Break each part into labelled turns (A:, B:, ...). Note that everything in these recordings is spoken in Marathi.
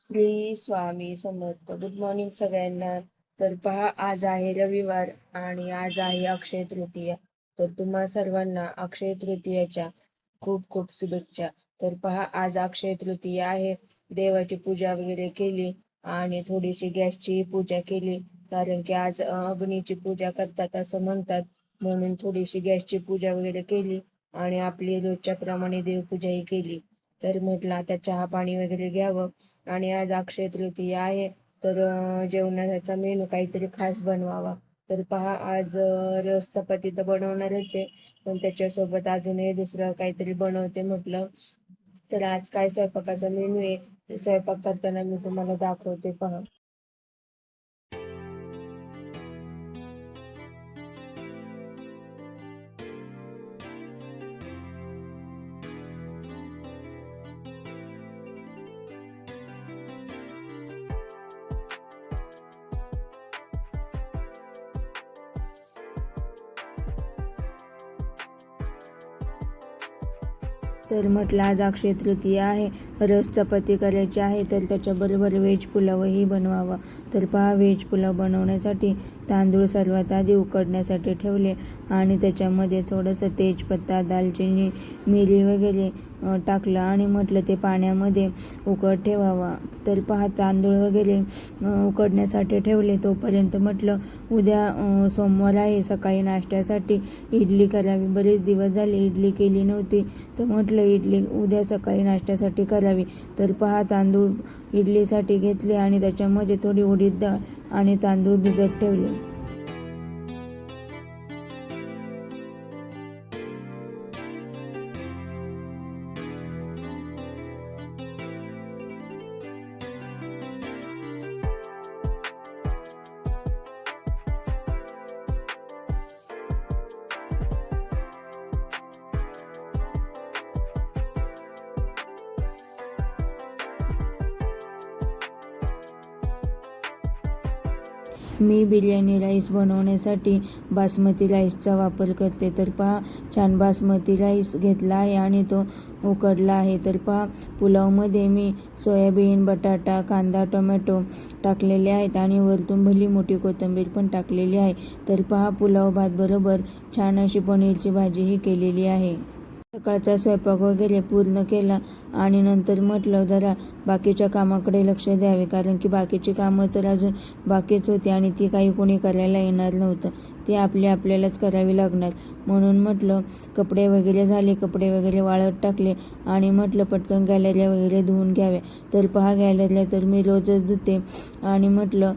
A: श्री स्वामी समर्थ. गुड मॉर्निंग सगळ्यांना. तर पहा, आज आहे रविवार आणि आज आहे अक्षय तृतीया. तर तुम्हा सर्वांना अक्षय तृतीयाच्या खूप खूप शुभेच्छा. तर पहा, आज अक्षय तृतीया आहे. देवाची पूजा वगैरे केली आणि थोडीशी गॅसची पूजा केली, कारण की आज अग्नीची पूजा करतात असं म्हणतात. म्हणून थोडीशी गॅसची पूजा वगैरे केली आणि आपली रोजच्या प्रमाणे देवपूजाही केली. तर म्हटलं आता चहा पाणी वगैरे घ्यावं. आणि आज अक्षय तृतीया आहे, तर जेवणाचा मेनू काहीतरी खास बनवावा. तर पहा, आज रस चपाती तर बनवणारच आहे, पण त्याच्यासोबत अजूनही दुसरं काहीतरी बनवते म्हटलं. तर आज काय स्वयंपाकाचा मेनू आहे ते स्वयंपाक करताना मी तुम्हाला दाखवते, पहा. तर म्हटलं आज अक्षय तृतीया आहे, रस चपाती करायची आहे, तर त्याच्याबरोबर व्हेज पुलावही बनवावा. तर पहा, व्हेज पुलाव बनवण्यासाठी तांदूळ सर्वात आधी उकडण्यासाठी ठेवले आणि त्याच्यामध्ये थोडंसं तेजपत्ता, दालचिनी, मिरी वगैरे टाकलं आणि म्हटलं ते पाण्यामध्ये उकड ठेवावा. तर पहा, तांदूळ वगैरे उकडण्यासाठी ठेवले. तोपर्यंत म्हटलं उद्या सोमवार आहे, सकाळी नाश्त्यासाठी इडली करावी. बरेच दिवस झाले इडली केली नव्हती, तर म्हटलं इडली उद्या सकाळी नाश्त्यासाठी करावी. तर पहा, तांदूळ इडलीसाठी घेतले आणि त्याच्यामध्ये थोडी उडीद डाळ आणि तांदूळ भिजत ठेवले. मी बिर्याणी राईस बनवण्यासाठी बासमती राईसचा वापर करते. तर पहा, छान बासमती राईस घेतला आहे आणि तो उकडला आहे. तर पहा, पुलावमध्ये मी सोयाबीन, बटाटा, कांदा, टोमॅटो टाकलेले आहेत आणि वरतून भली मोठी कोथिंबीर पण टाकलेली आहे. तर पहा, पुलाव भात बरोबर छान अशी पनीरची भाजीही केलेली आहे. सकाळचा स्वयंपाक वगैरे पूर्ण केला आणि नंतर म्हटलं जरा बाकीच्या कामाकडे लक्ष द्यावे, कारण की बाकीची कामं तर अजून बाकीच होती आणि ती काही कोणी करायला येणार नव्हतं. ती आपल्यालाच करावी लागणार. म्हणून म्हटलं कपडे वगैरे झाले, कपडे वगैरे वाळत टाकले आणि म्हटलं पटकन गॅलऱ्या वगैरे धुवून घ्याव्या. तर पहा, गॅलऱ्या तर मी रोजच धुते आणि म्हटलं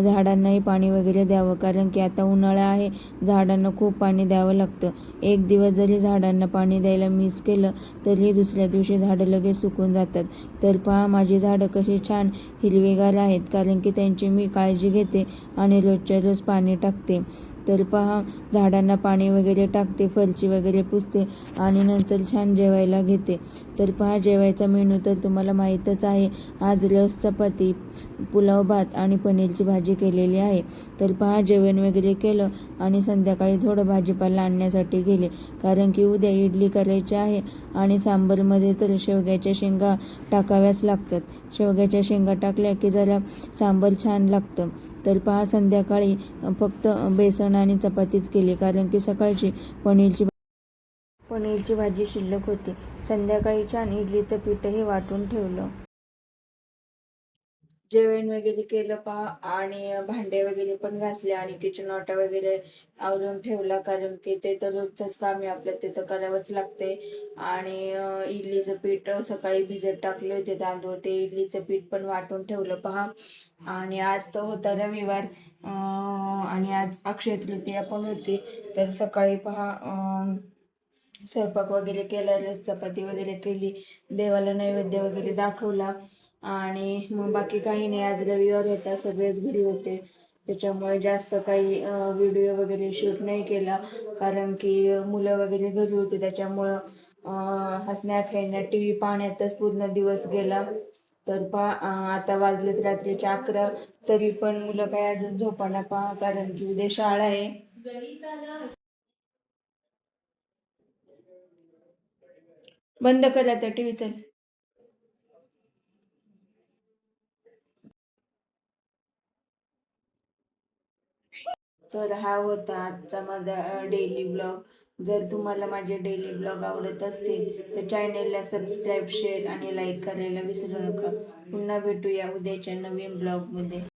A: झाडांनाही पाणी वगैरे द्यावं, कारण की आता उन्हाळा आहे, झाडांना खूप पाणी द्यावं लागतं. एक दिवस जरी झाडांना पाणी द्यायला मिस केलं तरी दुसऱ्या दिवशी झाडं लगेच सुकून जातात. तर पहा, माझी झाडं कशी छान हिरवीगार आहेत, कारण की त्यांची मी काळजी घेते आणि रोजच्या रोज पाणी टाकते. तर पहा, झाडांना पाणी वगैरे टाकते, फरची वगैरे पुसते आणि नंतर छान जेवायला घेते. तर पहा, जेवायचा मेनू तर तुम्हाला माहीतच आहे. आज रस चपाती, पुलाव भात आणि पनीरची भाजी केलेली आहे. तर पहा, जेवण वगैरे केलं आणि संध्याकाळी थोडं भाजीपाला आणण्यासाठी गेले, कारण की उद्या इडली करायची आहे आणि सांबरमध्ये तर शेवग्याच्या शेंगा टाकाव्याच लागतात. शेवग्याच्या शेंगा टाकल्या की जरा सांबर छान लागतं. तर पहा, संध्याकाळी फक्त बेसन आणि चपातीच केली, कारण की सकाळची पनीरची भाजी शिल्लक होती. संध्याकाळी छान इडलीचं पीठही वाटून ठेवलं. जेवण वगैरे केलं पहा आणि भांडे वगैरे पण घासले आणि किचन ओटा वगैरे आवरून ठेवला, कारण की ते तर रोजचंच काम आहे, आपल्याला ते तर करावंच लागते. आणि इडलीचं पीठ सकाळी भिजत टाकले होते तांदूळ, ते इडलीचं पीठ पण वाटून ठेवलं पहा. आणि आज तर होता रविवार आणि आज अक्षय तृतीया पण होती. तर सकाळी पहा स्वयंपाक वगैरे केला, रस चपाती वगैरे केली, देवाला नैवेद्य वगैरे दाखवला आणि मग बाकी काही नाही. आज रविवार होता, सगळेच घरी होते, त्याच्यामुळे जास्त काही व्हिडिओ वगैरे शूट नाही केला, कारण की मुलं वगैरे घरी होते, त्याच्यामुळं हसण्या खेळण्यात, टी व्ही पाहण्यातच पूर्ण दिवस गेला. तर आता वाजलेत रात्रीचे 11, तरी पण मुलं काय अजून झोपाना पहा, कारण की उद्या शाळा आहे. बंद करा त्या टी व्ही. तर हा होता आजचा माझा डेली ब्लॉग. जर तुम्हाला माझे डेली ब्लॉग आवडत असतील तर चॅनेलला सबस्क्राईब, शेअर आणि लाईक करायला विसरू नका. पुन्हा भेटूया उद्याच्या नवीन ब्लॉगमध्ये.